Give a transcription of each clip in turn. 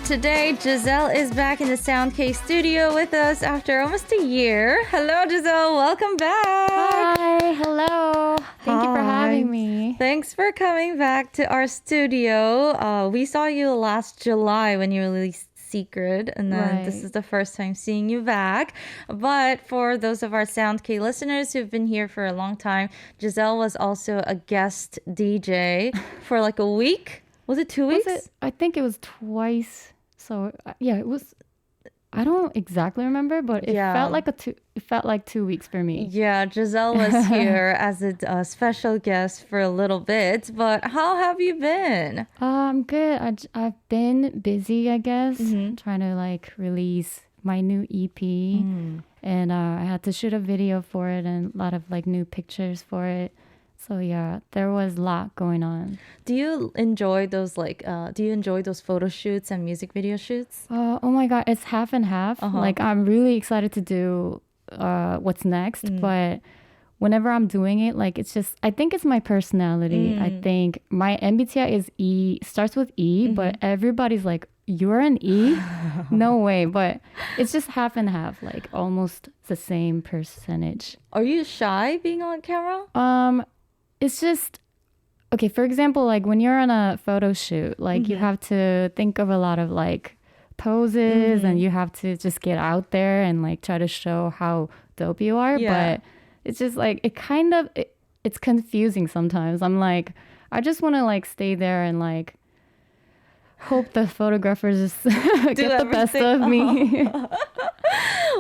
today, Giselle is back in the Soundcase studio with us after almost a year. Hello, Giselle. Welcome back. Hi. Hello. Thank you for having me. Thanks for coming back to our studio. We saw you last July when you released Secret, and then this is the first time seeing you back. But for those of our SoundK listeners who've been here for a long time, Giselle was also a guest DJ for like a week. Was it 2 weeks? I think it was twice. So yeah, it was. I don't exactly remember, but it felt like 2 weeks for me. Yeah, Giselle was here as a special guest for a little bit. But how have you been? I'm good. I've been busy, I guess, trying to like release my new EP, and I had to shoot a video for it and a lot of like new pictures for it. So yeah, there was a lot going on. Do you enjoy those photo shoots and music video shoots? Oh my God, it's half and half. Like I'm really excited to do what's next, but whenever I'm doing it, like it's just, I think it's my personality. I think my MBTI starts with E, but everybody's like, you're an E? No way. But it's just half and half, like almost the same percentage. Are you shy being on camera? It's just, okay, for example, like when you're on a photo shoot, like you have to think of a lot of like poses and you have to just get out there and like try to show how dope you are. Yeah. But it's just like, it's confusing sometimes. I'm like, I just want to like stay there and like hope the photographers just get the best of me.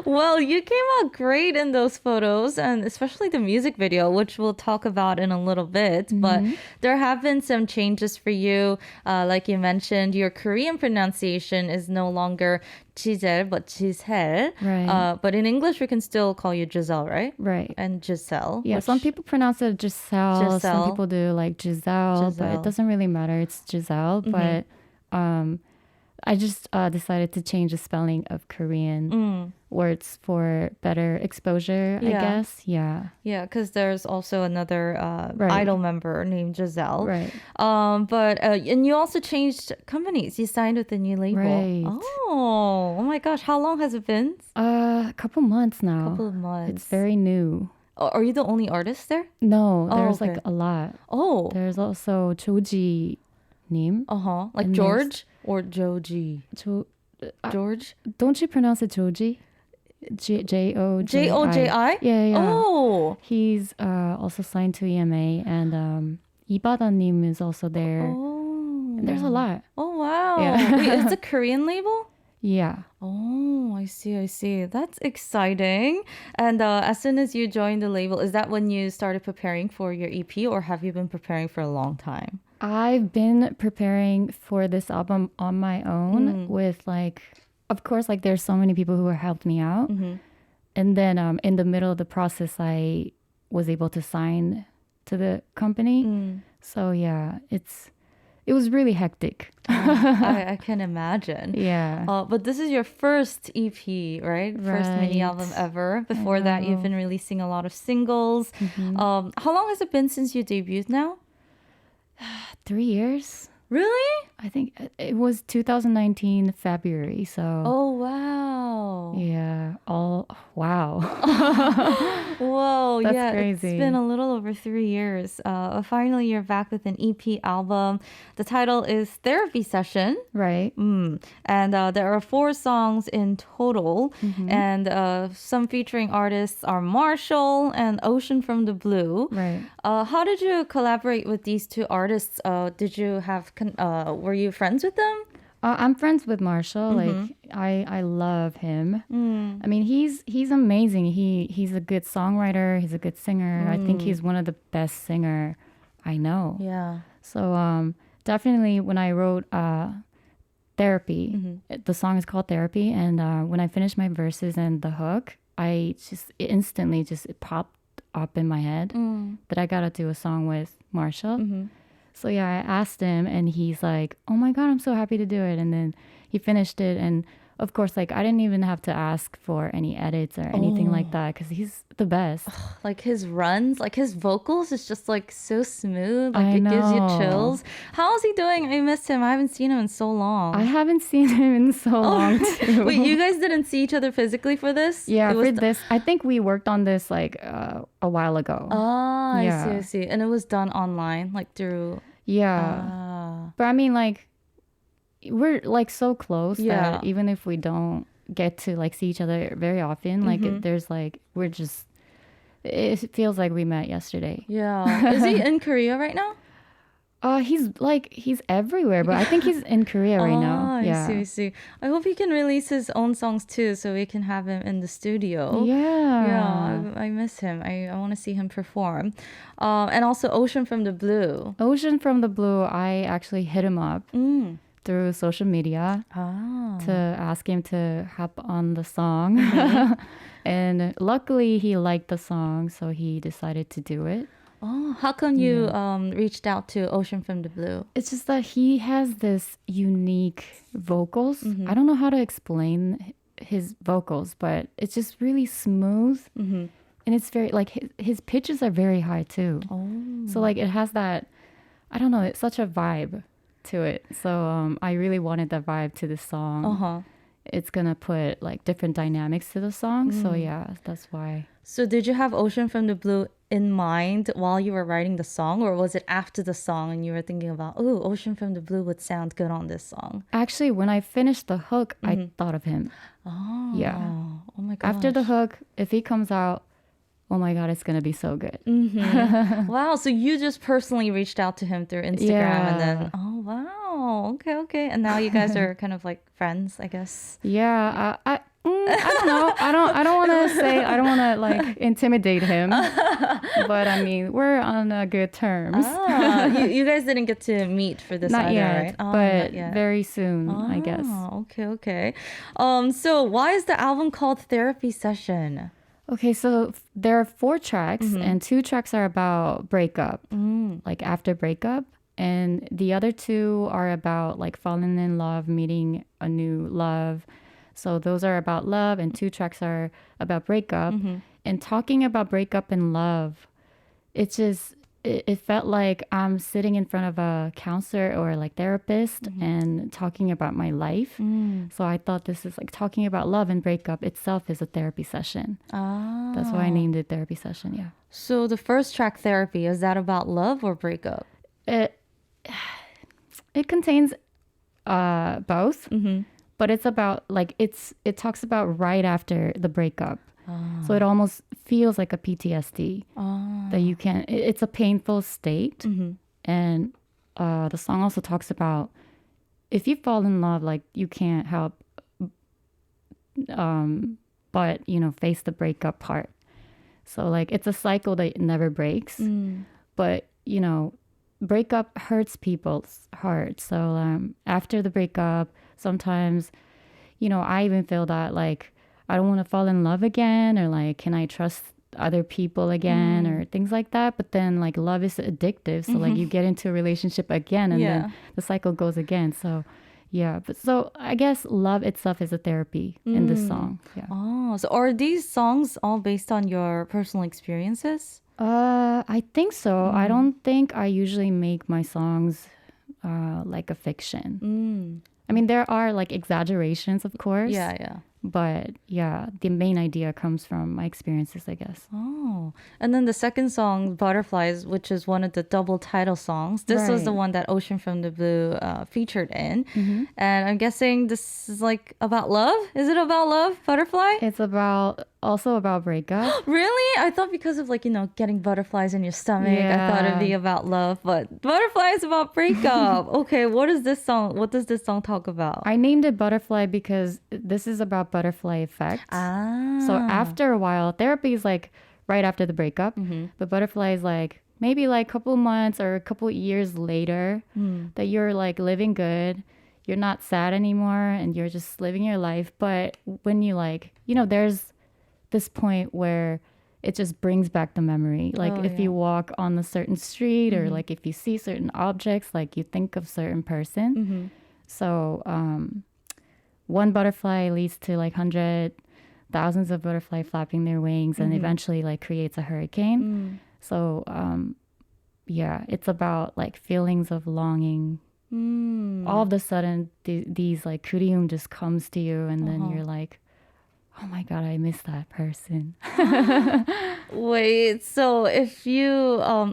Well, you came out great in those photos, and especially the music video, which we'll talk about in a little bit. But there have been some changes for you. Like you mentioned, your Korean pronunciation is no longer Giselle, but Giselle. Right. But in English, we can still call you Giselle, right? Right. And Giselle. Yeah, some people pronounce it Giselle. Some people do like Giselle, but it doesn't really matter. It's Giselle. But I just decided to change the spelling of Korean words for better exposure, I guess. Yeah. Yeah, because there's also another idol member named Giselle. Right. And you also changed companies. You signed with a new label. Right. Oh my gosh. How long has it been? A couple months now. Couple of months. It's very new. Are you the only artist there? No, there's like a lot. Oh. There's also Joji Nim. Like and George or Joji? George? Don't you pronounce it Joji? Joji? Joji? Yeah. Oh. He's also signed to EMA, and Ibada Nim is also there. Oh. And there's a lot. Oh, wow. Yeah. Wait, is it a Korean label? Yeah. Oh, I see. That's exciting. And as soon as you joined the label, is that when you started preparing for your EP, or have you been preparing for a long time? I've been preparing for this album on my own with like, of course, like there's so many people who have helped me out. And then in the middle of the process, I was able to sign to the company. So yeah, it was really hectic. I can imagine. Yeah. But this is your first EP, right? First mini album ever. Before that, you've been releasing a lot of singles. How long has it been since you debuted now? 3 years. Really? I think it was 2019 February. So. Oh, wow. Yeah. Wow. Whoa. That's crazy. It's been a little over 3 years. Finally, you're back with an EP album. The title is Therapy Session. Right. And there are 4 songs in total. And some featuring artists are Marshall and Ocean from the Blue. Right. How did you collaborate with these 2 artists? Were you friends with them? I'm friends with Marshall. Like I love him. I mean, he's amazing. He's a good songwriter. He's a good singer. I think he's one of the best singer I know. Yeah. So definitely when I wrote Therapy, the song is called Therapy, and when I finished my verses and the hook, it popped up in my head that I gotta do a song with Marshall. So yeah, I asked him and he's like, oh my God, I'm so happy to do it. And then he finished it. And of course, like I didn't even have to ask for any edits or anything like that because he's the best. Like his runs, like his vocals is just like so smooth. Like it gives you chills. How's he doing? I missed him. I haven't seen him in so long. I haven't seen him in so long too. Wait, you guys didn't see each other physically for this? Yeah, for this. I think we worked on this like a while ago. Ah, yeah. I see. And it was done online, like through... Yeah. But I mean, like, we're like so close that even if we don't get to like see each other very often, like there's like, we're just... It feels like we met yesterday. Yeah. Is he in Korea right now? He's everywhere, but I think he's in Korea right now. Yeah. I see. I hope he can release his own songs too, so we can have him in the studio. Yeah. I miss him. I want to see him perform. And also Ocean from the Blue. Ocean from the Blue, I actually hit him up through social media to ask him to hop on the song. And luckily he liked the song, so he decided to do it. Oh, how come you reached out to Ocean from the Blue? It's just that he has this unique vocals. I don't know how to explain his vocals, but it's just really smooth. And it's very, like, his pitches are very high too. So, like, it has that, I don't know, it's such a vibe to it. So, I really wanted that vibe to this song. It's gonna put, like, different dynamics to the song. So, yeah, that's why. So, did you have Ocean from the Blue in mind while you were writing the song, or was it after the song and you were thinking about, oh, Ocean from the Blue would sound good on this song? Actually, when I finished the hook, I thought of him. Yeah. Oh my gosh. After the hook, if he comes out, oh my God, it's gonna be so good. Wow. So you just personally reached out to him through Instagram and then, oh wow. Okay. And now you guys are kind of like friends, I guess. Yeah. I don't know. I don't want to say, I don't want to like intimidate him, but I mean, we're on good terms. You guys didn't get to meet for this not either, yet, right? but very soon, I guess. Okay. So why is the album called Therapy Session? Okay, so there are 4 tracks and 2 tracks are about breakup, like after breakup. And the other 2 are about like falling in love, meeting a new love. So those are about love and 2 tracks are about breakup. And talking about breakup and love, it felt like I'm sitting in front of a counselor or like therapist and talking about my life. So I thought this is like talking about love and breakup itself is a therapy session. That's why I named it Therapy Session, yeah. So the first track, Therapy, is that about love or breakup? It contains both. But it's about like it talks about right after the breakup. So it almost feels like a PTSD that you can't. It's a painful state, and the song also talks about if you fall in love, like you can't help, but face the breakup part. So like it's a cycle that never breaks, but breakup hurts people's hearts. So after the breakup, sometimes, I even feel that like I don't want to fall in love again, or like, can I trust other people again, or things like that. But then like love is addictive. So like you get into a relationship again and then the cycle goes again. So yeah, but so I guess love itself is a therapy in this song. Yeah. Oh, so are these songs all based on your personal experiences? I think so. I don't think I usually make my songs like a fiction. I mean, there are like exaggerations, of course. Yeah. But yeah, the main idea comes from my experiences, I guess. Oh, and then the second song, Butterflies, which is one of the double title songs. This was the one that Ocean from the Blue featured in. And I'm guessing this is like about love. Is it about love, Butterfly? It's also about breakup. Really? I thought because of like, getting butterflies in your stomach, I thought it'd be about love, but Butterfly is about breakup. Okay, what does this song talk about? I named it Butterfly because this is about butterfly effect. So after a while, therapy is like right after the breakup, but butterfly is like maybe like a couple months or a couple years later that you're like living good. You're not sad anymore and you're just living your life. But when you like, there's this point where it just brings back the memory. Like if you walk on a certain street or like if you see certain objects, like you think of certain person. So one butterfly leads to like thousands of butterfly flapping their wings and eventually like creates a hurricane. So yeah, it's about like feelings of longing. All of a sudden these like kurium just comes to you and then you're like, oh my god, I miss that person. Wait, so if you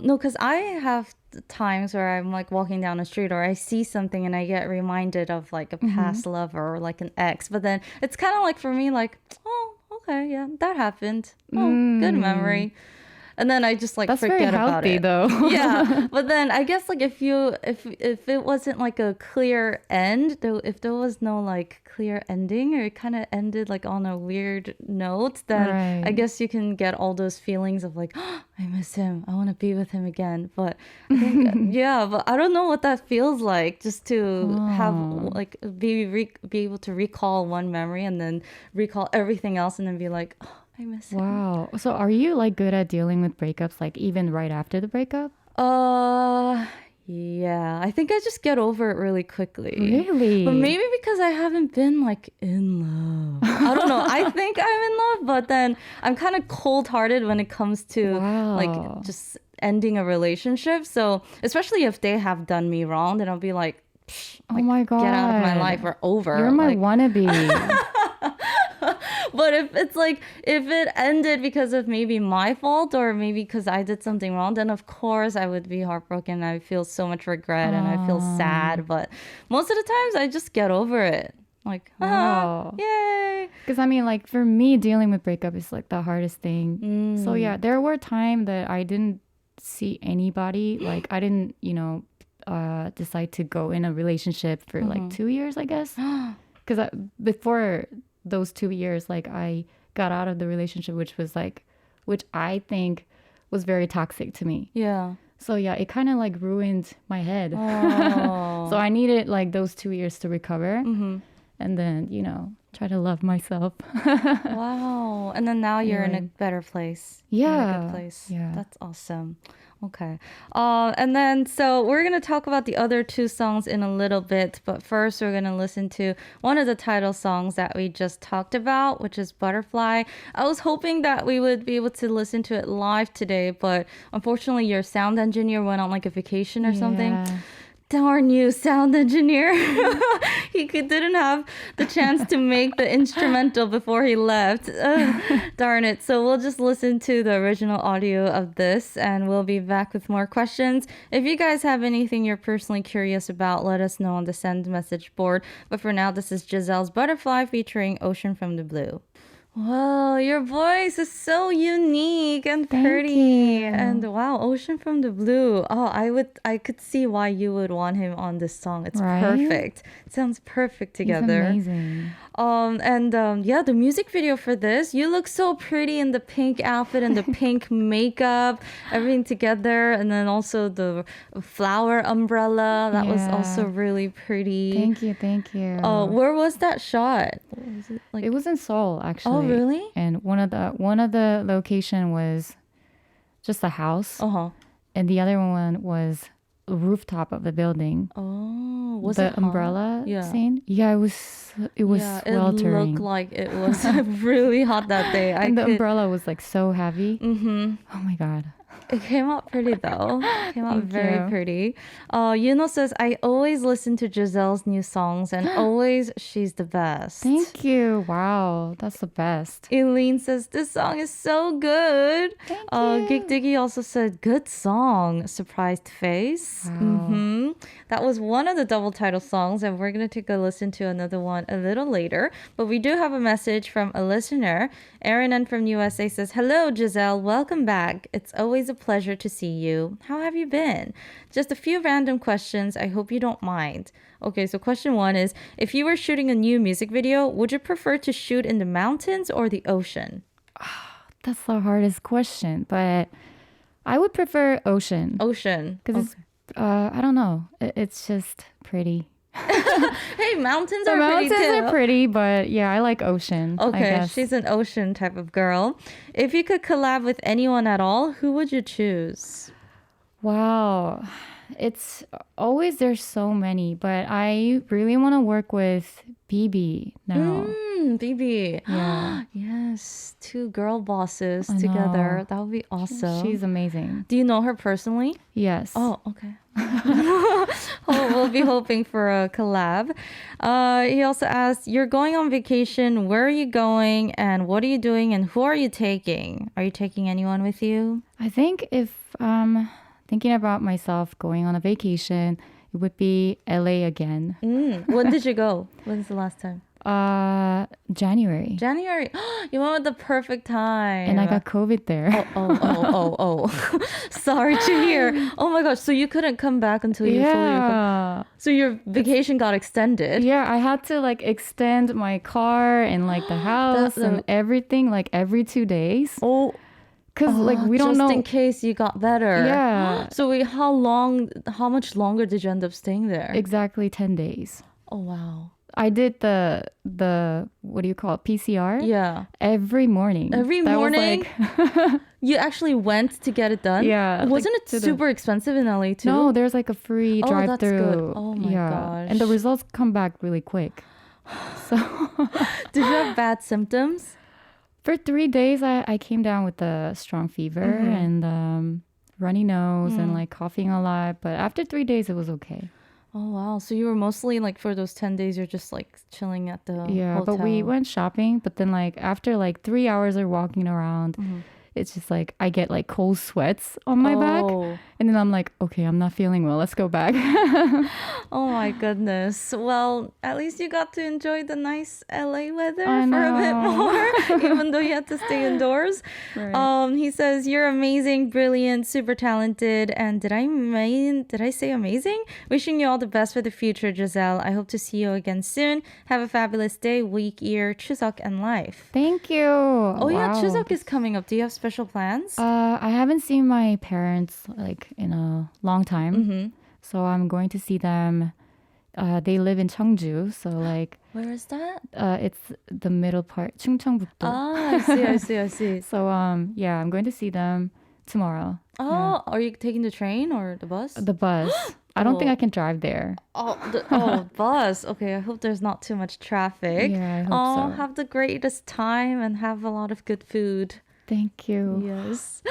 no, because I have times where I'm like walking down the street or I see something and I get reminded of like a past lover or like an ex, but then it's kind of like for me like, oh, okay, yeah, that happened. Oh, good memory. And then I just like That's forget very about healthy, it. though. Yeah, but then I guess like if it wasn't like a clear end, though, if there was no like clear ending or it kind of ended like on a weird note, then I Right. guess you can get all those feelings of like, oh, I miss him, I want to be with him again. But I think, yeah, but I don't know what that feels like just to have like be able to recall one memory and then recall everything else and then be like, oh, I miss him. Wow. So are you like good at dealing with breakups like even right after the breakup? Yeah. I think I just get over it really quickly. Really? But maybe because I haven't been like in love. I don't know. I think I'm in love, but then I'm kind of cold-hearted when it comes to like just ending a relationship. So, especially if they have done me wrong, then I'll be like, psh, Oh like, my god. get out of my life. We're over. You're my Like, wannabe. but if it's like if it ended because of maybe my fault or maybe because I did something wrong, then of course I would be heartbroken. I feel so much regret and I feel sad. But most of the times I just get over it. Like, Wow. yay. Because I mean, like for me, dealing with breakup is like the hardest thing. So yeah, there were times that I didn't see anybody. Like I didn't, decide to go in a relationship for like 2 years, I guess. Because before those 2 years, like I got out of the relationship, which I think was very toxic to me. Yeah. So yeah, it kind of like ruined my head. Oh. So I needed like those 2 years to recover and then, try to love myself. Wow. And then now you're in a better place. You're in a Yeah. good place. Yeah. That's awesome. Okay. And then, so we're going to talk about the other two songs in a little bit. But first, we're going to listen to one of the title songs that we just talked about, which is Butterfly. I was hoping that we would be able to listen to it live today, but unfortunately, your sound engineer went on like a vacation or something. Yeah. Darn you, sound engineer. Didn't have the chance to make the instrumental before he left. Darn it. So we'll just listen to the original audio of this and we'll be back with more questions. If you guys have anything you're personally curious about, let us know on the send message board. But for now, this is Giselle's Butterfly featuring Ocean from the Blue. Wow, your voice is so unique and pretty. you. And wow, Ocean from the Blue. Oh, I could see why you would want him on this song. It's Right? perfect. It sounds perfect He's together. amazing. Yeah, the music video for this, you look so pretty in the pink outfit and the pink makeup, everything together, and then also the flower umbrella. That was also Yeah. really pretty. Thank you. Where was that shot? Was it like It was in Seoul, actually. Oh, really? And one of the location was just a house, Uh-huh. and the other one was a rooftop of the building. Oh, was The it hot? umbrella Yeah. scene. Yeah, it was Yeah, it sweltering. looked like it was really hot that day. And the umbrella was like so heavy. Mm-hmm. Oh my god. It came out pretty though. It came out Thank very you. pretty. Yuno says, I always listen to Giselle's new songs and always she's the best. Thank you. Wow, that's the best. Eileen says, this song is so good. Thank you. Gig Diggy also said, good song. Surprised face. Wow. That was one of the double title songs, and we're going to take a listen to another one a little later. But we do have a message from a listener. Aaron N from USA says, hello, Giselle. Welcome back. It's always a pleasure to see you. How have you been? Just a few random questions. I hope you don't mind. Okay, so question one is, if you were shooting a new music video, would you prefer to shoot in the mountains or the ocean? That's the hardest question, but I would prefer ocean Ocean. because I don't know. It's just pretty. Hey, mountains The are mountains pretty too. are pretty, but yeah, I like ocean. I Okay, guess. she's an ocean type of girl. If you could collab with anyone at all, who would you choose? Wow. It's always there's so many, but I really want to work with BB now. BB. Yeah. Yes, two girl bosses I together. know. That would be awesome. She's amazing. Do you know her personally? Yes. Oh, okay. We'll be hoping for a collab. He also asked, you're going on vacation. Where are you going and what are you doing and who are you taking? Are you taking anyone with you? I think if I'm thinking about myself going on a vacation, it would be LA again. When did you go? When's the last time? January. January. You went at the perfect time. And I got COVID there. Oh. Sorry to hear. Oh my gosh. So you couldn't come back until you fully recovered. So your vacation got extended. Yeah, I had to like extend my car and like the house and everything like every 2 days. Oh. Because like we don't know. Just in case you got better. Yeah. So wait, how much longer did you end up staying there? Exactly 10 days. Oh wow. I did the what do you call it? PCR? Yeah. Every morning. Every morning? You actually went to get it done? Yeah. Wasn't it super expensive in LA too? No, there's like a free drive-through. That's good. Oh my gosh. And the results come back really quick. So did you have bad symptoms? For 3 days, I came down with a strong fever and runny nose and like coughing a lot. But after 3 days, it was okay. Oh, wow. So you were mostly like for those 10 days, you're just like chilling at the hotel. But we went shopping. But then like after like 3 hours of walking around, it's just like I get like cold sweats on my back. And then I'm like, okay, I'm not feeling well. Let's go back. Oh my goodness. Well, at least you got to enjoy the nice LA weather for a bit more, even though you had to stay indoors. Right. He says, you're amazing, brilliant, super talented. And did I say amazing? Wishing you all the best for the future, Giselle. I hope to see you again soon. Have a fabulous day, week, year, Chuseok, and life. Thank you. Oh, yeah. Chuseok is coming up. Do you have special plans? I haven't seen my parents like in a long time. So I'm going to see them. They live in Cheongju, so like. Where is that? It's the middle part, 충청북도. Ah, I see. So yeah, I'm going to see them tomorrow. Oh, are you taking the train or the bus? The bus. I don't think I can drive there. Bus. Okay, I hope there's not too much traffic. Yeah, I hope so. Have the greatest time and have a lot of good food. Thank you. Yes.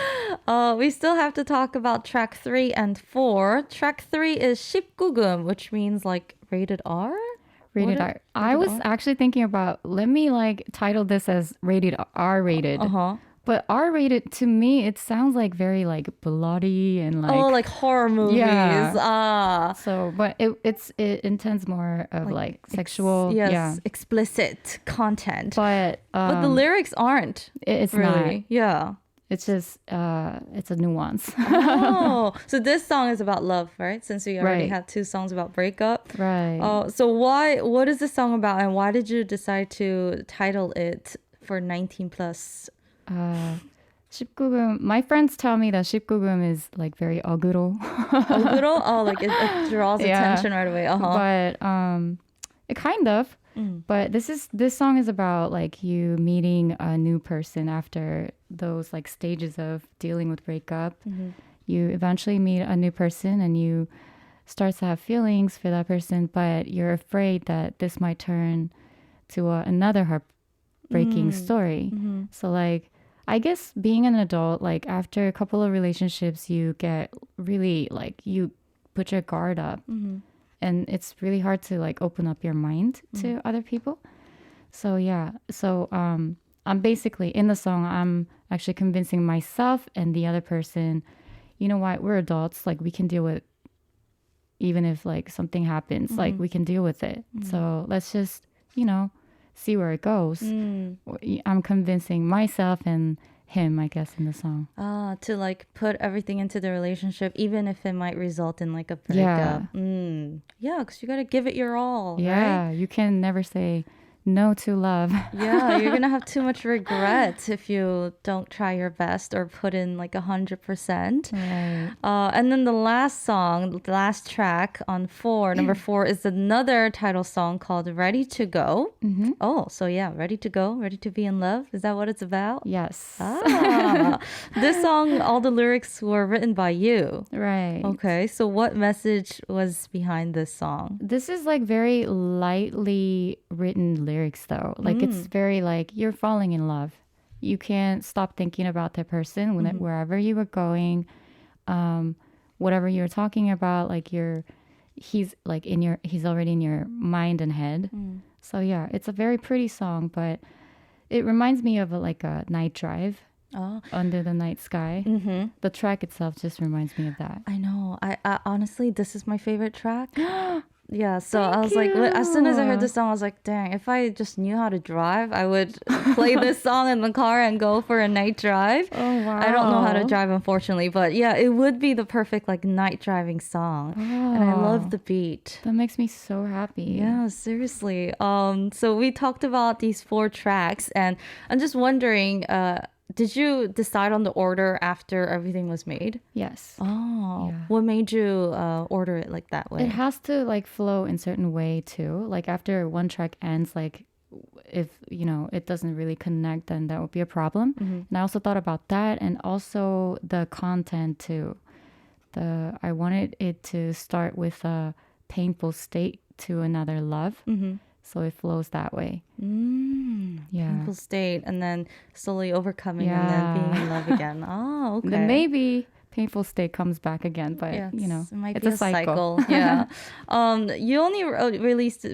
We still have to talk about track 3 and 4. Track 3 is 19금, which means like rated R? Rated R. I was actually thinking about, let me like title this as rated R rated. But R rated, to me, it sounds like very like bloody and like. Oh, like horror movies. Yeah. So, but it intends more of like sexual. Explicit content. But the lyrics aren't. It's really. Not. Yeah. It's just, it's a nuance. So this song is about love, right? Since we already had 2 songs about breakup. Right. So what is the song about and why did you decide to title it for 19 plus? 19금. My friends tell me that 19금 is like very 어그로. 어그로? Oh, like it draws attention right away. But it kind of. But this song is about like you meeting a new person after those like stages of dealing with breakup. You eventually meet a new person and you start to have feelings for that person, but you're afraid that this might turn to another heartbreaking story. So like, I guess being an adult, like after a couple of relationships, you get really like you put your guard up. And it's really hard to like open up your mind to other people. So yeah. So I'm basically in the song, I'm actually convincing myself and the other person, you know what, we're adults, like we can deal with even if like something happens, like we can deal with it. So let's just, see where it goes. I'm convincing myself and him, I guess, in the song. To like put everything into the relationship, even if it might result in like a breakup. Yeah, because you gotta give it your all. Yeah, right? You can never say no to love. Yeah, you're gonna have too much regret if you don't try your best or put in like 100%. Right. And then the last song, the last track on four, number four, is another title song called Ready to Go. Oh, so yeah, Ready to Go, Ready to Be in Love. Is that what it's about? Yes. Ah, this song, all the lyrics were written by you. Right. Okay, so what message was behind this song? This is like very lightly written lyrics though. Like it's very like you're falling in love. You can't stop thinking about that person wherever you were going, whatever you're talking about, like he's already in your mind and head. So yeah, it's a very pretty song, but it reminds me of like a night drive. Oh. Under the night sky. The track itself just reminds me of that. I know. I honestly, this is my favorite track. Yeah, so I was like, as soon as I heard this song, I was like, dang, if I just knew how to drive, I would play this song in the car and go for a night drive. Oh, wow. I don't know how to drive, unfortunately, but yeah, it would be the perfect like night driving song. And I love the beat. That makes me so happy. Yeah, seriously. So we talked about these four tracks, and I'm just wondering, did you decide on the order after everything was made? Yes. Oh, Yeah. what made you order it like that way? It has to like flow in certain way too. Like after one track ends, like if it doesn't really connect, then that would be a problem. And I also thought about that, and also the content too. I wanted it to start with a painful state to another love. So it flows that way. Yeah. Painful state, and then slowly overcoming, and then being in love again. Oh, okay. Then maybe painful state comes back again, but Yeah, it might it's be a cycle. Yeah. You only released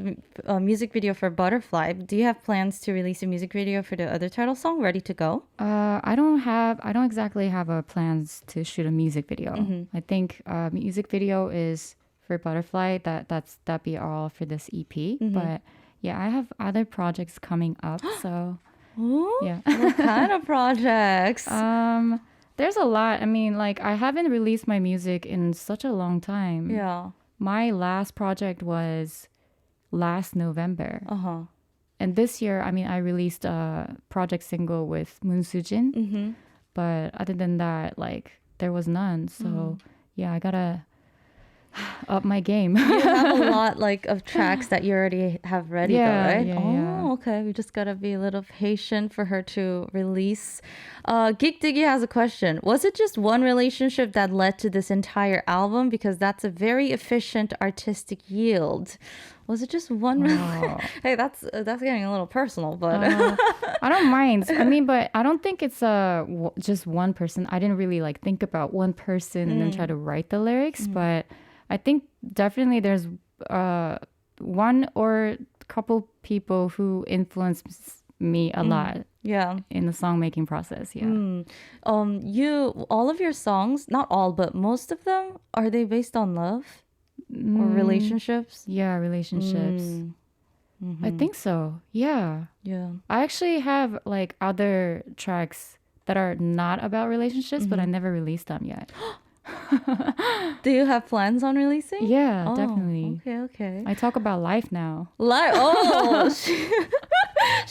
a music video for Butterfly. Do you have plans to release a music video for the other title song, Ready to Go? I don't exactly have a plans to shoot a music video. I think music video is for Butterfly. That'd be all for this EP. But yeah, I have other projects coming up. So Ooh, yeah. what kind of projects? There's a lot. I mean, like I haven't released my music in such a long time. Yeah. My last project was last November. And this year, I mean, I released a project single with Moon Sujin. But other than that, like there was none. So yeah, I gotta up my game. You have a lot like of tracks that you already have ready, though, right? Yeah. Okay. We just gotta be a little patient for her to release. Geek Diggy has a question. Was it just one relationship that led to this entire album? Because that's a very efficient artistic yield. Was it just one? Hey, that's getting a little personal, but I don't mind. I mean, but I don't think it's just one person. I didn't really like think about one person and then try to write the lyrics, but I think definitely there's one or couple people who influenced me a lot. Yeah. In the song making process. Yeah. All of your songs, not all, but most of them, are they based on love or relationships? Yeah, relationships. I think so. Yeah. Yeah. I actually have like other tracks that are not about relationships, but I never released them yet. Do you have plans on releasing? Yeah, definitely. Okay. I talk about life now. She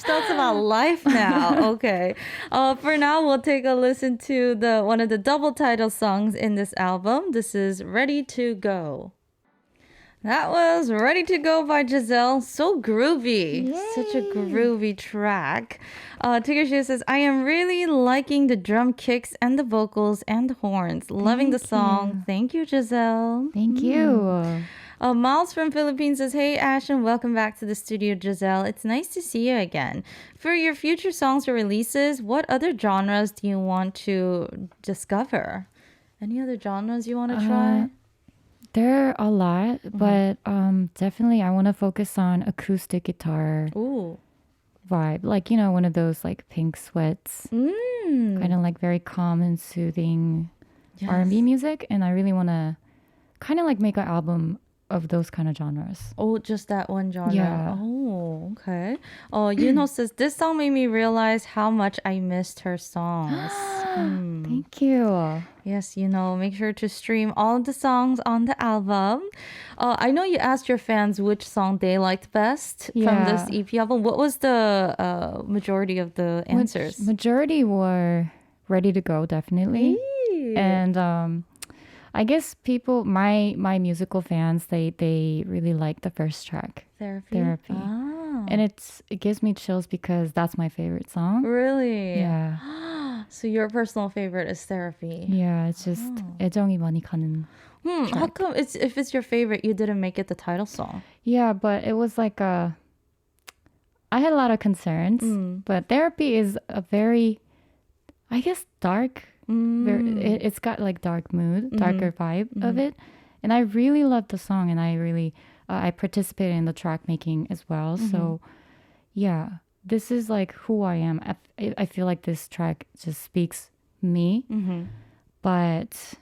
talks about life now. Okay. For now, we'll take a listen to one of the double title songs in this album. This is Ready to Go. That was Ready to Go by Giselle. So groovy. Yay. Such a groovy track. Tigger says, I am really liking the drum kicks and the vocals and the horns. Loving the song. Thank you, Giselle. Thank you. Miles from Philippines says, hey, Ash, and welcome back to the studio, Giselle. It's nice to see you again. For your future songs or releases, what other genres do you want to discover? Any other genres you want to try? There are a lot, but definitely I want to focus on acoustic guitar vibe. Like, one of those like Pink Sweats, kind of like very calm and soothing R&B music. And I really want to kind of like make an album of those kind of genres. Oh, just that one genre. Yeah. Oh, okay. Oh, Yuno says this song made me realize how much I missed her songs. Thank you. Yes, make sure to stream all the songs on the album. I know you asked your fans which song they liked best from this EP album. What was the majority of the answers? Majority were Ready to Go, definitely. Hey. And I guess people, my musical fans, they really like the first track, Therapy. Ah. And it gives me chills because that's my favorite song. Really? Yeah. So your personal favorite is Therapy. Yeah, it's just 애정이 많이 가는. How come if it's your favorite, you didn't make it the title song? Yeah, but it was like I had a lot of concerns, but Therapy is a very, I guess, dark. It's got like dark mood, darker vibe of it. And I really love the song, and I really, I participated in the track making as well. So yeah, this is like who I am. I feel like this track just speaks me, but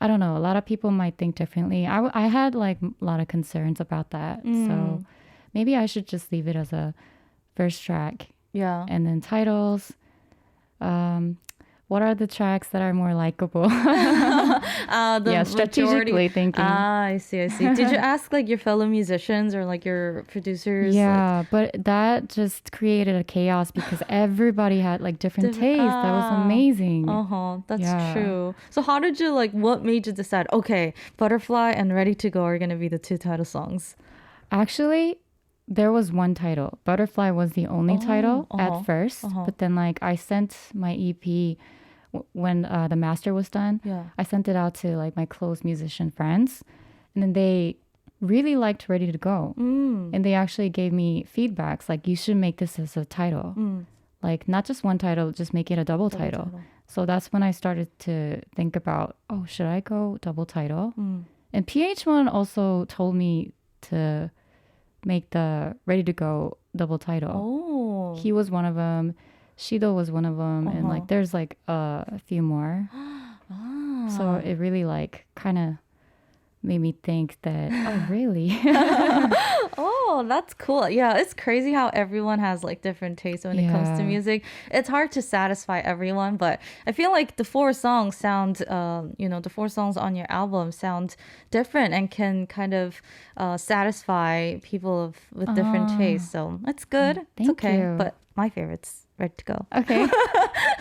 I don't know. A lot of people might think differently. I had like a lot of concerns about that. So maybe I should just leave it as a first track. Yeah. And then titles. What are the tracks that are more likable? Strategically thinking. I see. Did you ask like your fellow musicians or like your producers? Yeah, but that just created a chaos because everybody had like different tastes. That was amazing. That's true. So how did you what made you decide, okay, Butterfly and Ready to Go are going to be the two title songs? Actually, there was one title. Butterfly was the only title at first, but then I sent my EP when the master was done. Yeah. I sent it out to my close musician friends, and then they really liked Ready to Go. And they actually gave me feedbacks you should make this as a title. Not just one title, just make it a double title. So that's when I started to think about, should I go double title? And PH1 also told me to make the Ready to Go double title. He was one of them. Shido was one of them. And there's a few more. So it really kind of made me think that, oh, really? Oh, that's cool. Yeah, it's crazy how everyone has different tastes when it comes to music. It's hard to satisfy everyone, but I feel like the four songs sound, the four songs on your album sound different and can kind of satisfy people with different tastes. So it's good. It's okay. You. But my favorite's Ready to Go. Okay.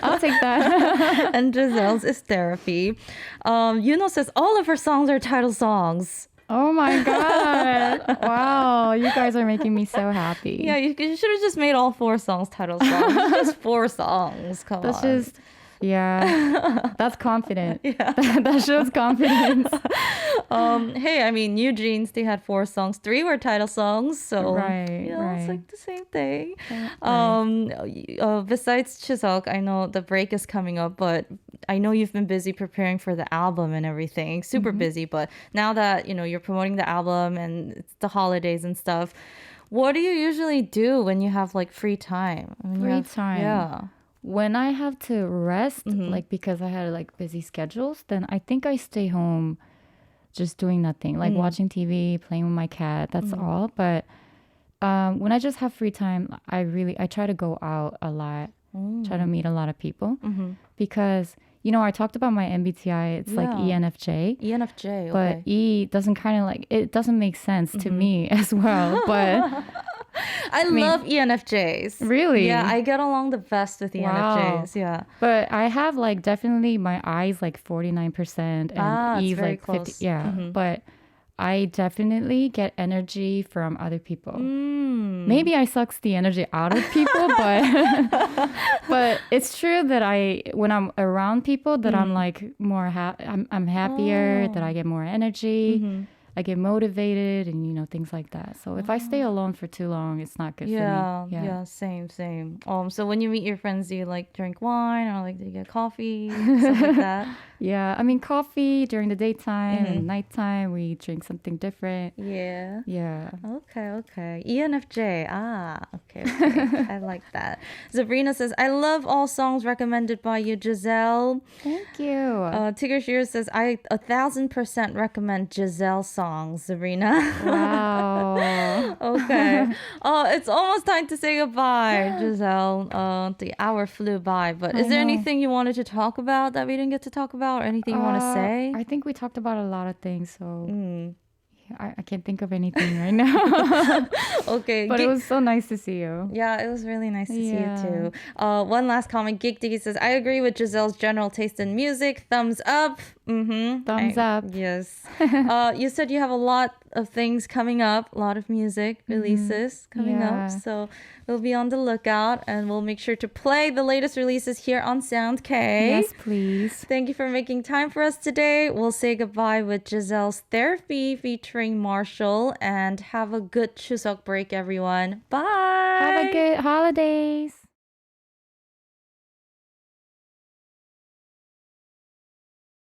I'll take that. And Giselle's is Therapy. Yuno says all of her songs are title songs. Oh my God. Wow. You guys are making me so happy. Yeah, you should have just made all four songs title songs. Just four songs. Come on. That's just, yeah. That's confident. Yeah. That shows confidence. Hey, I mean, New Jeans, they had four songs. Three were title songs. So, right. It's the same thing. Right. Besides Chuseok, I know the break is coming up, but I know you've been busy preparing for the album and everything. Super busy. But now that, you're promoting the album and it's the holidays and stuff, what do you usually do when you have free time? Free time? Yeah. When I have to rest, because I had busy schedules, then I think I stay home just doing nothing, watching TV, playing with my cat. That's all. But when I just have free time, I try to go out a lot, try to meet a lot of people because, I talked about my MBTI. It's ENFJ. ENFJ, okay. But E doesn't it doesn't make sense to me as well. But I love ENFJs. Really? Yeah, I get along the best with ENFJs. Yeah. But I have definitely my I's 49% and E's 50. Yeah. But I definitely get energy from other people. Maybe I sucks the energy out of people, but it's true that when I'm around people that I'm more I'm happier, that I get more energy. I get motivated and things like that. So if I stay alone for too long, it's not good for me. Yeah, same. So when you meet your friends, do you drink wine or do you get coffee, stuff like that? Yeah, I mean coffee during the daytime and nighttime we drink something different. Yeah. Yeah. Okay. ENFJ. Okay. I like that. Sabrina says, I love all songs recommended by you, Giselle. Thank you. Tigger Shears says, I 1,000% recommend Giselle's song, Sabrina. Wow. Okay. Oh, it's almost time to say goodbye, Giselle. The hour flew by, but is there anything you wanted to talk about that we didn't get to talk about, or anything you want to say? I think we talked about a lot of things, so I can't think of anything right now. Okay. But it was so nice to see you. Yeah, it was really nice to see you too. One last comment. Geek Diggy says, I agree with Giselle's general taste in music. Thumbs up. Thumbs up. Yes. You said you have a lot of things coming up, a lot of music releases coming up. So we'll be on the lookout and we'll make sure to play the latest releases here on Sound K. Yes, please. Thank you for making time for us today. We'll say goodbye with Giselle's Therapy featuring Marshall, and have a good Chuseok break, everyone. Bye. Have a good holidays.